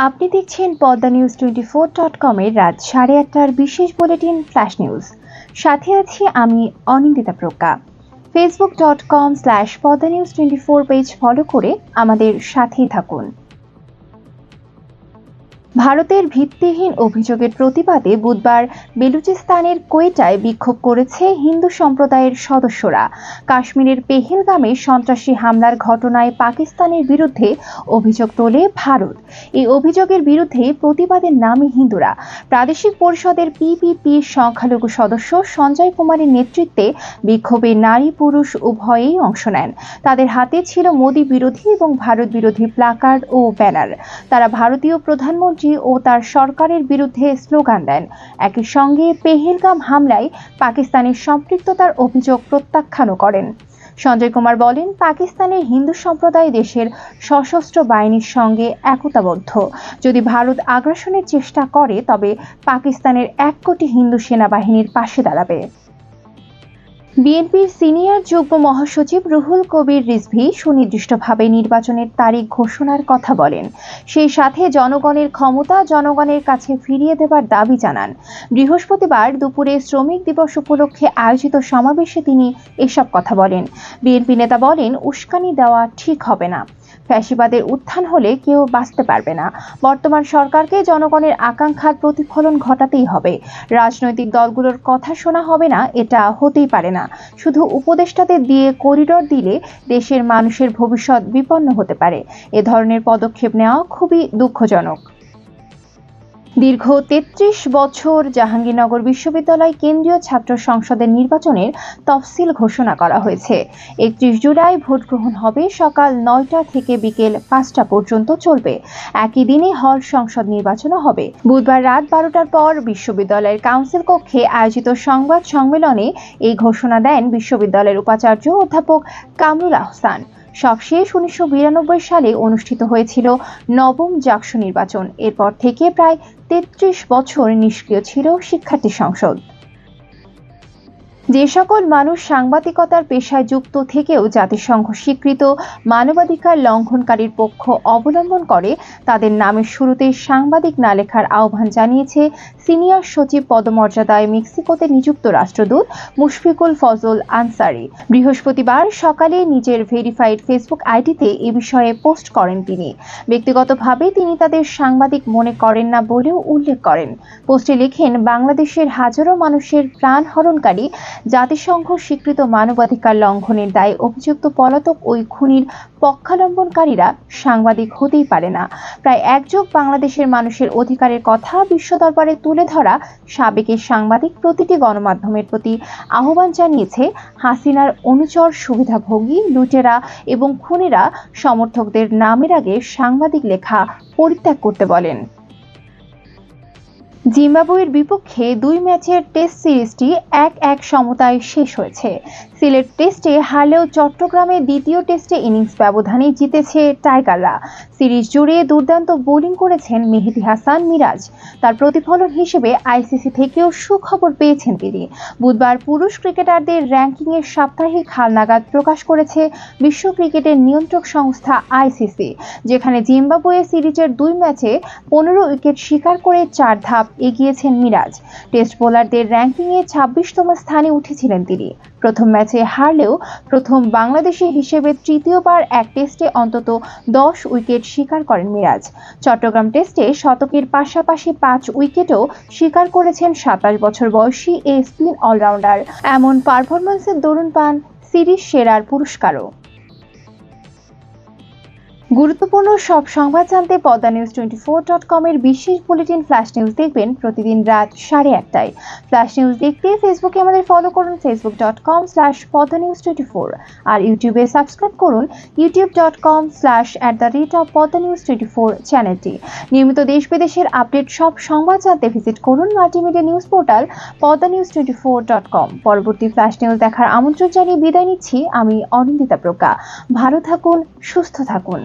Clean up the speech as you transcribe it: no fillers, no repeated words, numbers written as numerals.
আপনি দেখছেন Padma news 24.com এর রাত 8:30টার বিশেষ বুলেটিন ফ্ল্যাশ নিউজ। সাথে আছি আমি অনিন্দিতা প্রজ্ঞা। facebook.com/poddanews24 পেজ ফলো করে আমাদের সাথেই থাকুন। ভারতের ভিত্তিহীন অভিযোগের প্রতিবাদে বুধবার বেলুচিস্তানের কোয়েটায় বিক্ষোভ করেছে হিন্দু সম্প্রদায়ের সদস্যরা। কাশ্মীরের পেহেলগামে সন্ত্রাসী হামলার ঘটনায় পাকিস্তানের বিরুদ্ধে অভিযোগ তোলে ভারত। এই অভিযোগের বিরুদ্ধে প্রতিবাদের নামে হিন্দুরা প্রাদেশিক পরিষদের পিপিপির সংখ্যালঘু সদস্য সঞ্জয় কুমারের নেতৃত্বে বিক্ষোভে নারী পুরুষ উভয়েই অংশ নেন। তাদের হাতে ছিল মোদি বিরোধী এবং ভারত বিরোধী প্লাকার্ড ও ব্যানার। তারা ভারতীয় প্রধানমন্ত্রী ও তার সরকারের বিরুদ্ধে স্লোগান দেন। একই সঙ্গে পেহেলগাম হামলায় পাকিস্তানের সম্পৃক্ততার অভিযোগ প্রত্যাখ্যানও করেন। সঞ্জয় কুমার বলেন, পাকিস্তানের হিন্দু সম্প্রদায় দেশের সশস্ত্র বাহিনীর সঙ্গে একতাবদ্ধ। যদি ভারত আগ্রাসনের চেষ্টা করে তবে পাকিস্তানের 1 কোটি হিন্দু সেনাবাহিনীর পাশে দাঁড়াবে। বিএনপির সিনিয়র যুগ্ম মহাসচিব রুহুল কবির রিজভী সুনির্দিষ্টভাবে নির্বাচনের তারিখ ঘোষণার কথা বলেন। সেই সাথে জনগণের ক্ষমতা জনগণের কাছে ফিরিয়ে দেবার দাবি জানান। বৃহস্পতিবার দুপুরে শ্রমিক দিবস উপলক্ষে আয়োজিত সমাবেশে তিনি এসব কথা বলেন। বিএনপি নেতা বলেন, উস্কানি দেওয়া ঠিক হবে না। ফ্যাসিবাদের উত্থান হলে কেউ বাঁচতে পারবে না। বর্তমান সরকারকে জনগণের আকাঙ্ক্ষার প্রতিফলন ঘটাতেই হবে। রাজনৈতিক দলগুলোর কথা শোনা হবে না, এটা হতেই পারে না। শুধু উপদেষ্টাদের দিয়ে করিডোর দিলে দেশের মানুষের ভবিষ্যৎ বিপন্ন হতে পারে। এ ধরনের পদক্ষেপ নেওয়া খুবই দুঃখজনক। দীর্ঘ 33 বছর জাহাঙ্গীরনগর বিশ্ববিদ্যালয় কেন্দ্রীয় ছাত্র সংসদের নির্বাচনের তফসিল ঘোষণা করা হয়েছে। 31 জুলাই ভোট গ্রহণ হবে। সকাল 9টা থেকে বিকেল 5টা পর্যন্ত চলবে। একই দিনে হল সংসদ নির্বাচনও হবে। বুধবার রাত 12টার পর বিশ্ববিদ্যালয়ের কাউন্সিল কক্ষে আয়োজিত সংবাদ সম্মেলনে এই ঘোষণা দেন বিশ্ববিদ্যালয়ের উপাচার্য অধ্যাপক কামরুল আহসান। সবশেষ 1992 সালে অনুষ্ঠিত হয়েছিল নবম জাকসু নির্বাচন। এরপর থেকে প্রায় 33 বছর নিষ্ক্রিয় ছিল শিক্ষার্থী সংসদ। যে সকল মানুষ সাংবাদিকতার পেশায় যুক্ত থেকেও জাতিসংঘ স্বীকৃত মানবাধিকার লঙ্ঘনকারীর পক্ষ অবলম্বন করে তাদের নামের শুরুতে সাংবাদিক না লেখার আহ্বান জানিয়েছে সিনিয়র সচিব পদমর্যাদায় মেক্সিকোতে নিযুক্ত রাষ্ট্রদূত মুশফিকুল ফজল আনসারি। বৃহস্পতিবার সকালে নিজের ভেরিফাইড ফেসবুক আইডিতে এ বিষয়ে পোস্ট করেন তিনি। ব্যক্তিগতভাবে তিনি তাদের সাংবাদিক মনে করেন না বলেও উল্লেখ করেন। পোস্টে লেখেন, বাংলাদেশের হাজারো মানুষের প্রাণ হরণকারী জাতিসংঘ স্বীকৃত মানবাধিকার লঙ্ঘনের দায়ে অভিযুক্ত পলাতক ওই খুনির পক্ষাবলম্বনকারীরা সাংবাদিক হতেই পারে না। প্রায় 1 যুগ বাংলাদেশের মানুষের অধিকারের কথা বিশ্ব দরবারে তুলে ধরা সাবেক সাংবাদিক প্রতিটি গণমাধ্যমের প্রতি আহ্বান জানিয়েছে হাসিনার অনুচর সুবিধাভোগী লুটেরা এবং খুনিরা সমর্থকদের নামের আগে সাংবাদিক লেখা পরিত্যাগ করতে বলেন। জিম্বাবুয়ের বিপক্ষে 2 ম্যাচের টেস্ট সিরিজটি 1-1 সমতায় শেষ হয়েছে। সিলেট টেস্টে হারলেও চট্টগ্রামে দ্বিতীয় টেস্টে ইনিংস ব্যবধানে জিতেছে টাইগাররা। সিরিজ জুড়ে দুর্দান্ত বোলিং করেছেন মেহেদী হাসান মিরাজ। তার প্রতিফলন হিসেবে আইসিসি থেকেও সুখবর পেয়েছেন তিনি। বুধবার পুরুষ ক্রিকেটারদের র্যাঙ্কিংয়ের সাপ্তাহিক হালনাগাদ প্রকাশ করেছে বিশ্ব ক্রিকেটের নিয়ন্ত্রক সংস্থা আইসিসি, যেখানে জিম্বাবুয়ে সিরিজের 2 ম্যাচে 15 উইকেট শিকার করে 4 ধাপ এগিয়েছেন মিরাজ। টেস্ট বোলারদের র্যাঙ্কিংয়ে 26তম স্থানে উঠেছিলেন তিনি। প্রথম ম্যাচে হারলেও প্রথম বাংলাদেশি হিসেবে তৃতীয়বার এক টেস্টে অন্তত 10 উইকেট শিকার করেন মিরাজ। চট্টগ্রাম টেস্টে শতকের পাশাপাশি 5 উইকেটও শিকার করেছেন 27 বছর বয়সী এই স্পিন অলরাউন্ডার। এমন পারফরম্যান্সের দরুন পান সিরিজ সেরার পুরস্কারও। গুরুত্বপূর্ণ সব সংবাদ জানতে পদ্মা নিউজ 24.com এর বিশেষ বুলেটিন ফ্ল্যাশ নিউজ দেখবেন প্রতিদিন রাত 8:30টায়। ফ্ল্যাশ নিউজ দেখতে ফেসবুকে আমাদের ফলো করুন facebook.com/poddanews24 আর ইউটিউবে সাবস্ক্রাইব করুন youtube.com/@poddanews24 চ্যানেলটি। নিয়মিত দেশ বিদেশের আপডেট সব সংবাদ জানতে ভিজিট করুন মাল্টিমিডিয়া নিউজ পোর্টাল poddanews24.com। পরবর্তী ফ্ল্যাশ নিউজ দেখার আমন্ত্রণ জানিয়ে বিদায় নিচ্ছি আমি অনিন্দিতা প্রজ্ঞা। ভালো থাকুন, সুস্থ থাকুন।